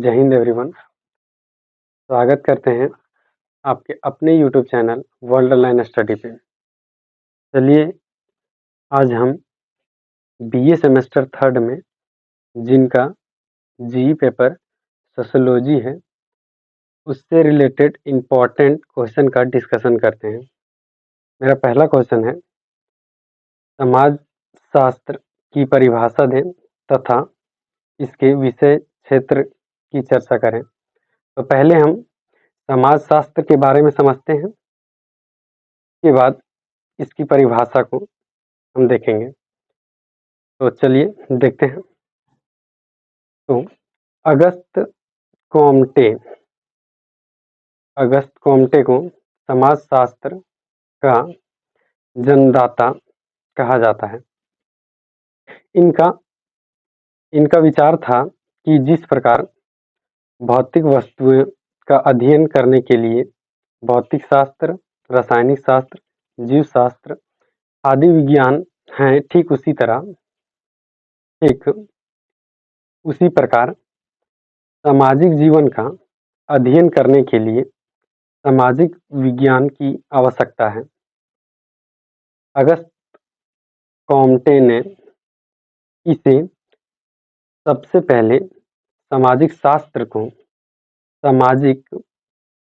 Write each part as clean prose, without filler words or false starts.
जय हिंद एवरीवन। स्वागत करते हैं आपके अपने YouTube channel world online study पे। चलिए आज हम बीए सेमेस्टर थर्ड में जिनका जीई पेपर सोशियोलॉजी है उससे रिलेटेड इम्पोर्टेंट क्वेश्चन का डिस्कशन करते हैं। मेरा पहला क्वेश्चन है, समाज शास्त्र की परिभाषा दें तथा इसके विषय क्षेत्र की चर्चा करें। तो पहले हम समाज शास्त्र के बारे में समझते हैं, के बाद इसकी परिभाषा को हम देखेंगे। तो चलिए देखते हैं। तो अगस्त कोम्टे को समाजशास्त्र का जन्मदाता कहा जाता है। इनका विचार था कि जिस प्रकार भौतिक वस्तुओं का अध्ययन करने के लिए भौतिक शास्त्र, रासायनिक शास्त्र, जीव शास्त्र आदि विज्ञान हैं, ठीक उसी प्रकार सामाजिक जीवन का अध्ययन करने के लिए सामाजिक विज्ञान की आवश्यकता है। अगस्त कोम्टे ने इसे सबसे पहले सामाजिक शास्त्र को सामाजिक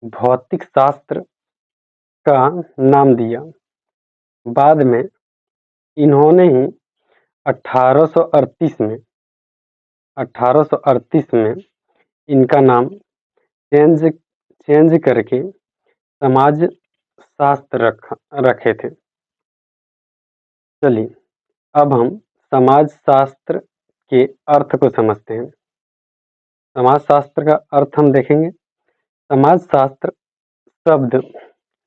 भौतिक शास्त्र का नाम दिया। बाद में इन्होंने ही 1838 में इनका नाम चेंज करके समाज शास्त्र रखे थे। चलिए अब हम समाज शास्त्र के अर्थ को समझते हैं। समाज शास्त्र का अर्थ हम देखेंगे। समाज शास्त्र शब्द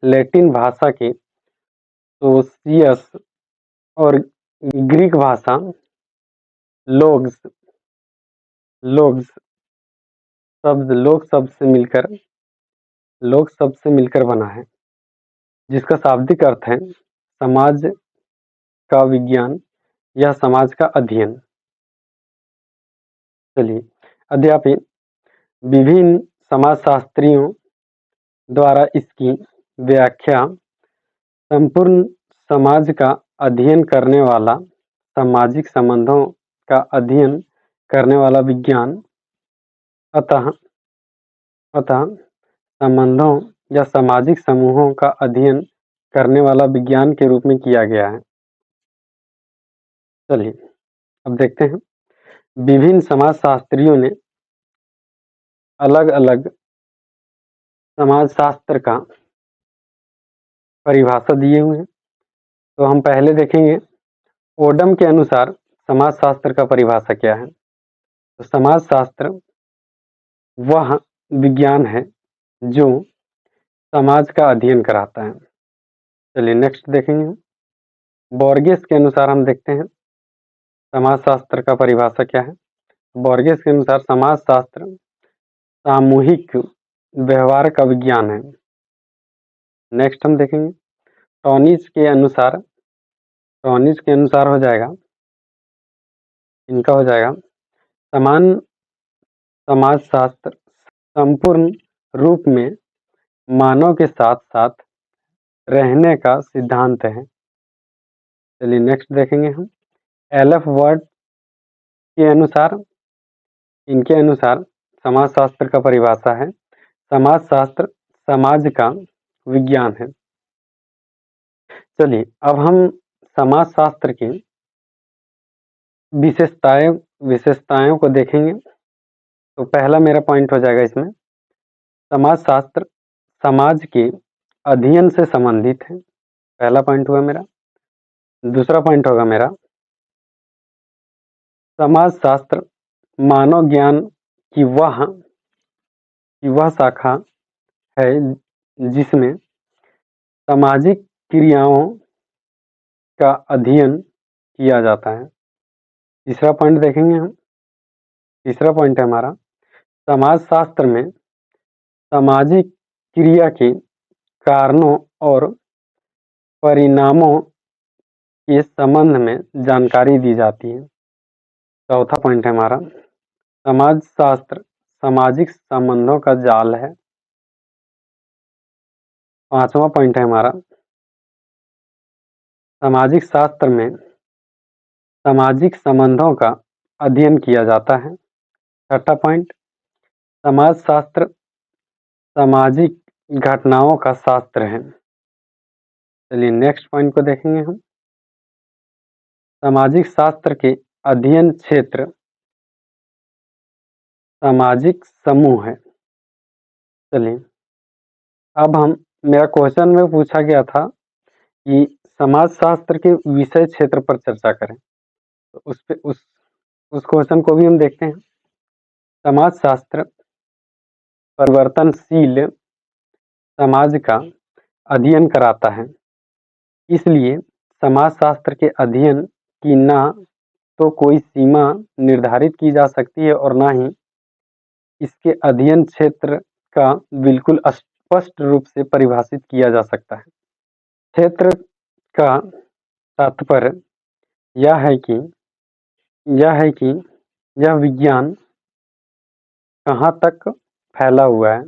लैटिन भाषा के सोशियस और ग्रीक भाषा लोग शब्द से मिलकर बना है, जिसका शाब्दिक अर्थ है समाज का विज्ञान या समाज का अध्ययन। चलिए अद्यापि विभिन्न समाजशास्त्रियों द्वारा इसकी व्याख्या संपूर्ण समाज का अध्ययन करने वाला, सामाजिक संबंधों का अध्ययन करने वाला विज्ञान, अतः संबंधों या सामाजिक समूहों का अध्ययन करने वाला विज्ञान के रूप में किया गया है। चलिए अब देखते हैं। विभिन्न समाजशास्त्रियों ने अलग अलग समाजशास्त्र का परिभाषा दिए हुए हैं। तो हम पहले देखेंगे ओडम के अनुसार समाजशास्त्र का परिभाषा क्या है। तो समाजशास्त्र वह विज्ञान है जो समाज का अध्ययन कराता है। चलिए नेक्स्ट देखेंगे। बोर्गेस के अनुसार हम देखते हैं समाजशास्त्र का परिभाषा क्या है। बोर्गेस के अनुसार समाजशास्त्र सामूहिक व्यवहार का विज्ञान है। नेक्स्ट हम देखेंगे टॉनिज के अनुसार हो जाएगा, इनका हो जाएगा समान समाजशास्त्र संपूर्ण रूप में मानव के साथ साथ रहने का सिद्धांत है। चलिए नेक्स्ट देखेंगे हम एलएफ वर्ड के अनुसार, इनके अनुसार समाजशास्त्र का परिभाषा है समाजशास्त्र समाज का विज्ञान है। चलिए अब हम समाजशास्त्र की विशेषताओं को देखेंगे। तो पहला मेरा पॉइंट हो जाएगा इसमें, समाजशास्त्र समाज के अध्ययन से संबंधित है। पहला पॉइंट हुआ मेरा। दूसरा पॉइंट होगा मेरा, समाजशास्त्र मानव ज्ञान की वह शाखा है जिसमें सामाजिक क्रियाओं का अध्ययन किया जाता है। तीसरा पॉइंट देखेंगे हम। तीसरा पॉइंट है हमारा, समाजशास्त्र में सामाजिक क्रिया के कारणों और परिणामों के संबंध में जानकारी दी जाती है। चौथा पॉइंट है हमारा, समाजशास्त्र सामाजिक संबंधों का जाल है। 5वां पॉइंट है हमारा, सामाजिक शास्त्र में सामाजिक संबंधों का अध्ययन किया जाता है। 6ठा पॉइंट, समाज शास्त्र सामाजिक घटनाओं का शास्त्र है। चलिए नेक्स्ट पॉइंट को देखेंगे हम। सामाजिक शास्त्र के अध्ययन क्षेत्र सामाजिक समूह है। चलिए अब हम, मेरा क्वेश्चन में पूछा गया था कि समाज शास्त्र के विषय क्षेत्र पर चर्चा करें, तो उस क्वेश्चन को भी हम देखते हैं। समाज शास्त्र परिवर्तनशील समाज का अध्ययन कराता है, इसलिए समाज शास्त्र के अध्ययन की ना तो कोई सीमा निर्धारित की जा सकती है और ना ही इसके अध्ययन क्षेत्र का बिल्कुल स्पष्ट रूप से परिभाषित किया जा सकता है। क्षेत्र का तात्पर्य यह है कि यह विज्ञान कहाँ तक फैला हुआ है।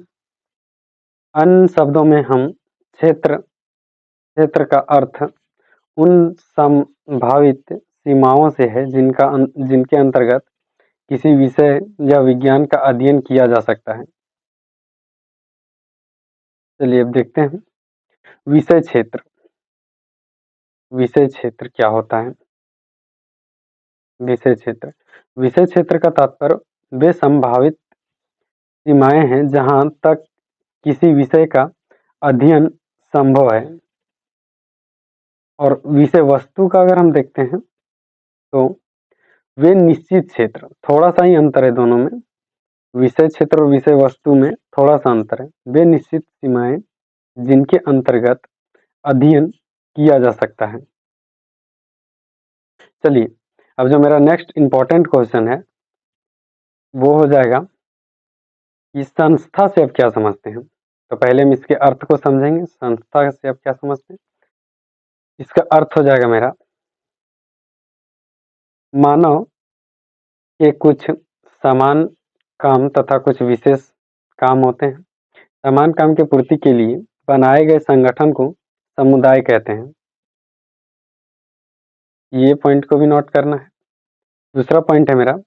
अन्य शब्दों में हम क्षेत्र का अर्थ उन संभावित सीमाओं से है जिनके अंतर्गत किसी विषय या विज्ञान का अध्ययन किया जा सकता है। चलिए अब देखते हैं विषय क्षेत्र। विषय क्षेत्र क्या होता है? विषय क्षेत्र का तात्पर्य वे संभावित सीमाएं हैं जहां तक किसी विषय का अध्ययन संभव है। और विषय वस्तु का अगर हम देखते हैं तो वे निश्चित क्षेत्र, थोड़ा सा ही अंतर है दोनों में, विषय क्षेत्र और विषय वस्तु में थोड़ा सा अंतर है। वे निश्चित सीमाएं जिनके अंतर्गत अध्ययन किया जा सकता है। चलिए अब जो मेरा नेक्स्ट इंपॉर्टेंट क्वेश्चन है वो हो जाएगा कि संस्था से आप क्या समझते हैं। तो पहले हम इसके अर्थ को समझेंगे, संस्था से आप क्या समझते हैं। इसका अर्थ हो जाएगा मेरा, मानव के कुछ समान काम तथा कुछ विशेष काम होते हैं। समान काम की पूर्ति के लिए बनाए गए संगठन को समुदाय कहते हैं। ये पॉइंट को भी नोट करना है। दूसरा पॉइंट है मेरा,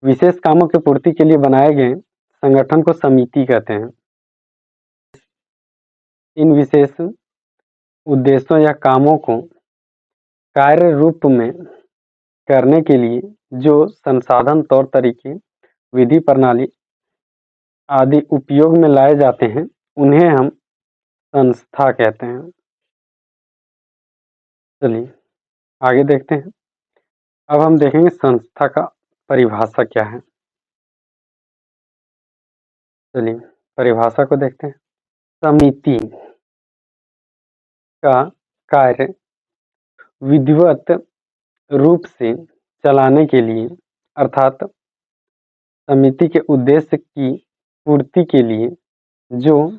विशेष कामों की पूर्ति के लिए बनाए गए संगठन को समिति कहते हैं। इन विशेष उद्देश्यों या कामों को कार्य रूप में करने के लिए जो संसाधन, तौर तरीके, विधि प्रणाली आदि उपयोग में लाए जाते हैं उन्हें हम संस्था कहते हैं। चलिए आगे देखते हैं। अब हम देखेंगे संस्था का परिभाषा क्या है। चलिए परिभाषा को देखते हैं। समिति का कार्य विधिवत रूप से चलाने के लिए अर्थात समिति के उद्देश्य की पूर्ति के लिए जो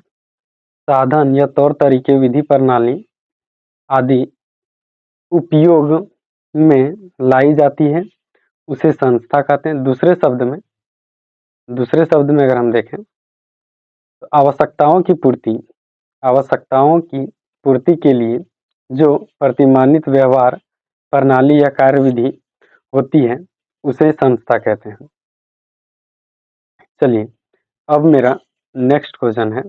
साधन या तौर तरीके, विधि प्रणाली आदि उपयोग में लाई जाती है उसे संस्था कहते हैं। दूसरे शब्द में अगर हम देखें तो आवश्यकताओं की पूर्ति के लिए जो प्रतिमानित व्यवहार प्रणाली या कार्यविधि होती है उसे संस्था कहते हैं। चलिए अब मेरा नेक्स्ट क्वेश्चन है,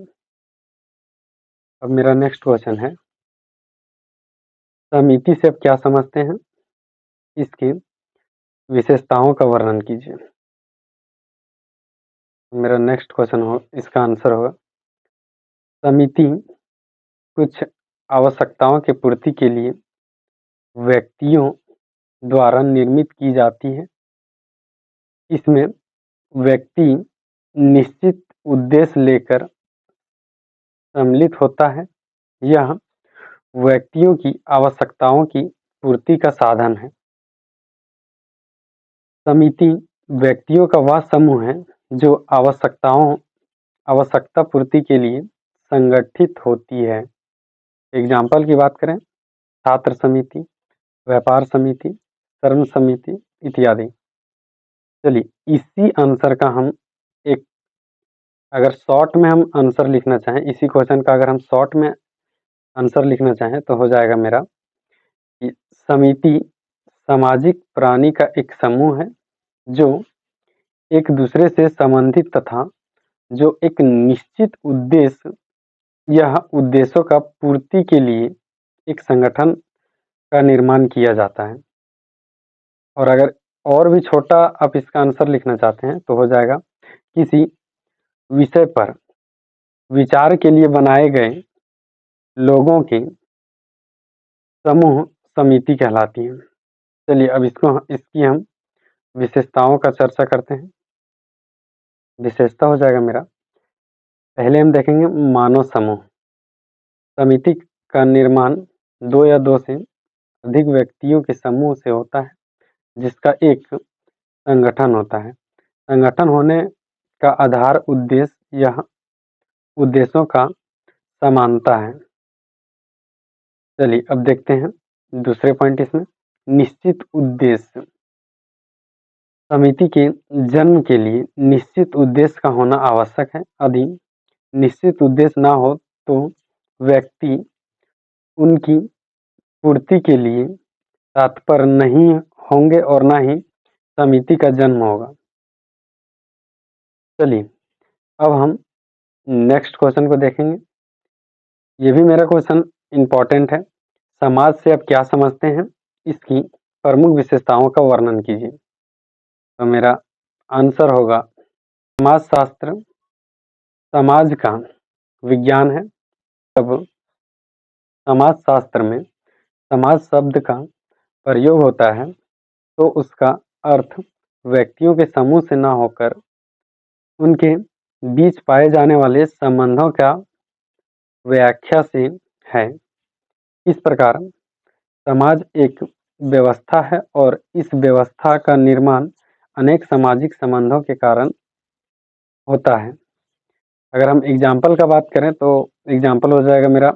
समिति से आप क्या समझते हैं, इसकी विशेषताओं का वर्णन कीजिए। मेरा नेक्स्ट क्वेश्चन हो, इसका आंसर होगा समिति कुछ आवश्यकताओं की पूर्ति के लिए व्यक्तियों द्वारा निर्मित की जाती है। इसमें व्यक्ति निश्चित उद्देश्य लेकर सम्मिलित होता है। यह व्यक्तियों की आवश्यकताओं की पूर्ति का साधन है। समिति व्यक्तियों का वह समूह है जो आवश्यकता पूर्ति के लिए संगठित होती है। एग्जाम्पल की बात करें, छात्र समिति, व्यापार समिति, श्रम समिति इत्यादि। चलिए इसी आंसर का हम एक अगर शॉर्ट में हम आंसर लिखना चाहें, इसी क्वेश्चन का अगर हम शॉर्ट में आंसर लिखना चाहें तो हो जाएगा मेरा कि समिति सामाजिक प्राणी का एक समूह है जो एक दूसरे से संबंधित तथा जो एक निश्चित उद्देश्य यह उद्देश्यों का पूर्ति के लिए एक संगठन का निर्माण किया जाता है। और अगर और भी छोटा आप इसका आंसर लिखना चाहते हैं तो हो जाएगा किसी विषय पर विचार के लिए बनाए गए लोगों के समूह समिति कहलाती है। चलिए अब इसकी हम विशेषताओं का चर्चा करते हैं। विशेषता हो जाएगा मेरा, पहले हम देखेंगे मानव समूह। समिति का निर्माण 2 या 2 से अधिक व्यक्तियों के समूह से होता है जिसका एक संगठन होता है। संगठन होने का आधार उद्देश्य यह उद्देश्यों का समानता है। चलिए अब देखते हैं दूसरे पॉइंट इसमें, निश्चित उद्देश्य। समिति के जन्म के लिए निश्चित उद्देश्य का होना आवश्यक है। यदि निश्चित उद्देश्य ना हो तो व्यक्ति उनकी पूर्ति के लिए तत्पर नहीं होंगे और ना ही समिति का जन्म होगा। चलिए अब हम नेक्स्ट क्वेश्चन को देखेंगे। ये भी मेरा क्वेश्चन इम्पोर्टेंट है। समाज से आप क्या समझते हैं, इसकी प्रमुख विशेषताओं का वर्णन कीजिए। तो मेरा आंसर होगा समाजशास्त्र समाज का विज्ञान है। तब समाजशास्त्र में समाज शब्द का प्रयोग होता है तो उसका अर्थ व्यक्तियों के समूह से ना होकर उनके बीच पाए जाने वाले संबंधों का व्याख्या से है। इस प्रकार समाज एक व्यवस्था है और इस व्यवस्था का निर्माण अनेक सामाजिक संबंधों के कारण होता है। अगर हम एग्जाम्पल का बात करें तो एग्जाम्पल हो जाएगा मेरा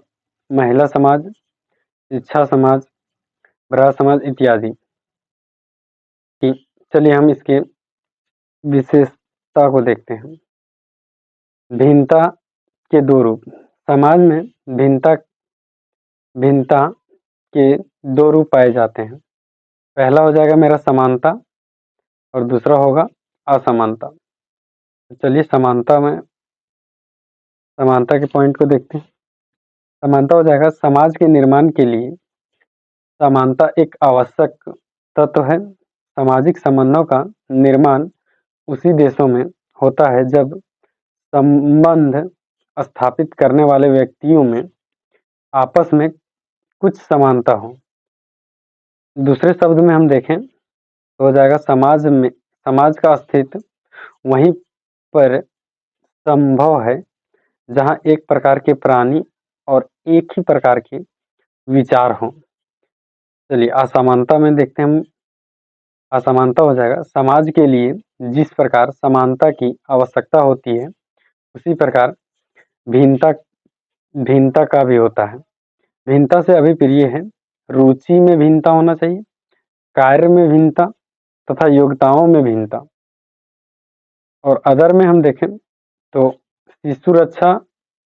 महिला समाज, शिक्षा समाज, ब्राह्मण समाज इत्यादि। चलिए हम इसके विशेषता को देखते हैं। भिन्नता के 2 रूप। समाज में भिन्नता के 2 रूप पाए जाते हैं। पहला हो जाएगा मेरा समानता और दूसरा होगा असमानता। चलिए समानता के पॉइंट को देखते हैं। समानता हो जाएगा समाज के निर्माण के लिए समानता एक आवश्यक तत्व है। सामाजिक संबंधों का निर्माण उसी देशों में होता है जब संबंध स्थापित करने वाले व्यक्तियों में आपस में कुछ समानता हो। दूसरे शब्द में हम देखें तो हो जाएगा समाज का अस्तित्व वहीं पर संभव है जहां एक प्रकार के प्राणी और एक ही प्रकार के विचार हों। चलिए असमानता में देखते हैं हम। असमानता हो जाएगा समाज के लिए जिस प्रकार समानता की आवश्यकता होती है उसी प्रकार भिन्नता भिन्नता का भी होता है। भिन्नता से अभिप्राय है रुचि में भिन्नता होना चाहिए, कार्य में भिन्नता तथा योग्यताओं में भिन्नता। और अदर में हम देखें तो शिशु रक्षा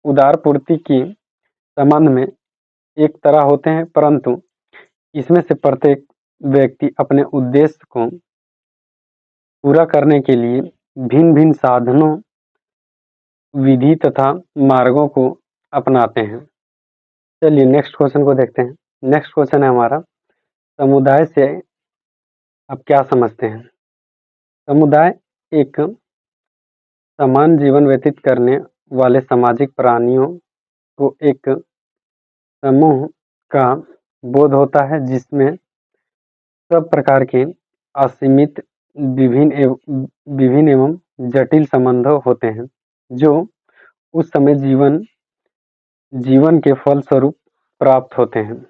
उदार पूर्ति के संबंध में एक तरह होते हैं, परंतु इसमें से प्रत्येक व्यक्ति अपने उद्देश्य को पूरा करने के लिए भिन्न भिन्न साधनों, विधि तथा मार्गों को अपनाते हैं। चलिए नेक्स्ट क्वेश्चन को देखते हैं। नेक्स्ट क्वेश्चन है हमारा, समुदाय से आप क्या समझते हैं। समुदाय एक समान जीवन व्यतीत करने वाले सामाजिक प्राणियों को एक समूह का बोध होता है जिसमें सब प्रकार के असीमित विभिन्न एवं जटिल संबंध होते हैं जो उस समय जीवन के फलस्वरूप प्राप्त होते हैं।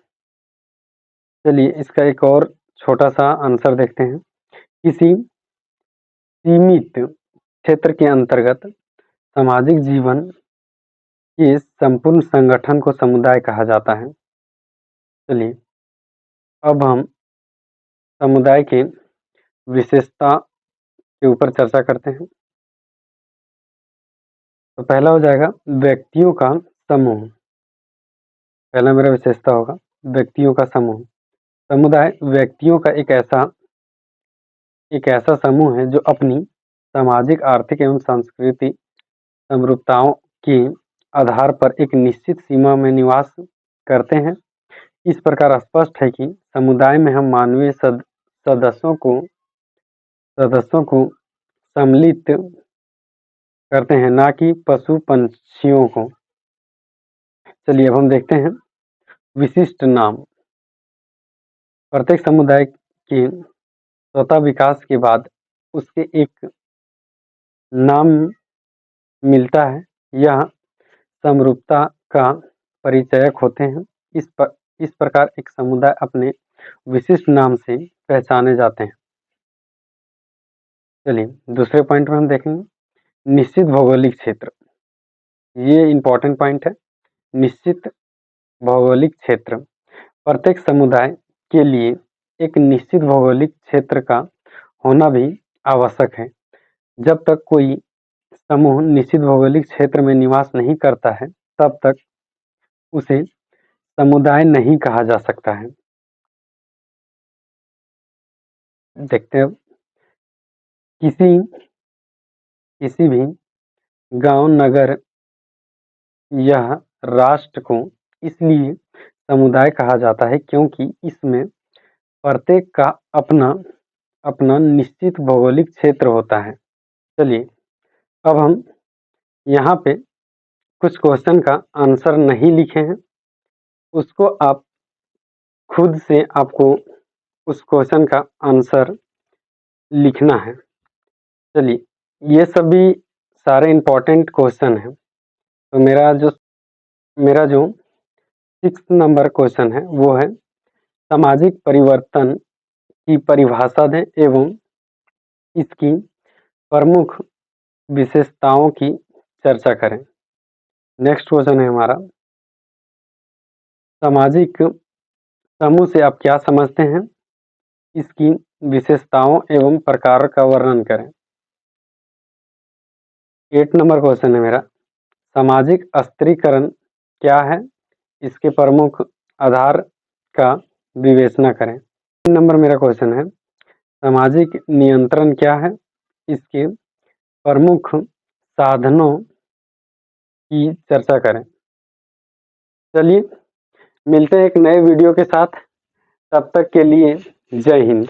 चलिए इसका एक और छोटा सा आंसर देखते हैं। किसी सीमित क्षेत्र के अंतर्गत सामाजिक जीवन के संपूर्ण संगठन को समुदाय कहा जाता है। चलिए अब हम समुदाय के विशेषता के ऊपर चर्चा करते हैं। तो पहला हो जाएगा व्यक्तियों का समूह। पहला मेरा विशेषता होगा व्यक्तियों का समूह। समुदाय व्यक्तियों का एक ऐसा समूह है जो अपनी सामाजिक, आर्थिक एवं सांस्कृतिक समरूपताओं के आधार पर एक निश्चित सीमा में निवास करते हैं। इस प्रकार स्पष्ट है कि समुदाय में हम मानवीय सदस्यों को सम्मिलित करते हैं, ना कि पशु पंछियों को। चलिए अब हम देखते हैं विशिष्ट नाम। प्रत्येक समुदाय के स्वतः विकास के बाद उसके एक नाम मिलता है। यह समरूपता का परिचायक होते हैं। इस प्रकार एक समुदाय अपने विशिष्ट नाम से पहचाने जाते हैं। चलिए दूसरे पॉइंट में हम देखेंगे निश्चित भौगोलिक क्षेत्र। ये इंपॉर्टेंट पॉइंट है। निश्चित भौगोलिक क्षेत्र। प्रत्येक समुदाय के लिए एक निश्चित भौगोलिक क्षेत्र का होना भी आवश्यक है। जब तक कोई समूह निश्चित भौगोलिक क्षेत्र में निवास नहीं करता है, तब तक उसे समुदाय नहीं कहा जा सकता है। देखते हैं किसी भी गांव, नगर यह राष्ट्र को इसलिए समुदाय कहा जाता है क्योंकि इसमें प्रत्येक का अपना निश्चित भौगोलिक क्षेत्र होता है। चलिए अब हम यहाँ पे कुछ क्वेश्चन का आंसर नहीं लिखे हैं, उसको आप खुद से आपको उस क्वेश्चन का आंसर लिखना है। चलिए ये सभी सारे इंपॉर्टेंट क्वेश्चन हैं। तो मेरा जो 6 नंबर क्वेश्चन है वो है सामाजिक परिवर्तन की परिभाषा दें एवं इसकी प्रमुख विशेषताओं की चर्चा करें। नेक्स्ट क्वेश्चन है हमारा सामाजिक समूह से आप क्या समझते हैं, इसकी विशेषताओं एवं प्रकार का वर्णन करें। 8 नंबर क्वेश्चन है मेरा सामाजिक स्त्रीकरण क्या है, इसके प्रमुख आधार का विवेचना करें। 3 नंबर मेरा क्वेश्चन है सामाजिक नियंत्रण क्या है, इसके प्रमुख साधनों की चर्चा करें। चलिए मिलते हैं एक नए वीडियो के साथ, तब तक के लिए जय हिंद।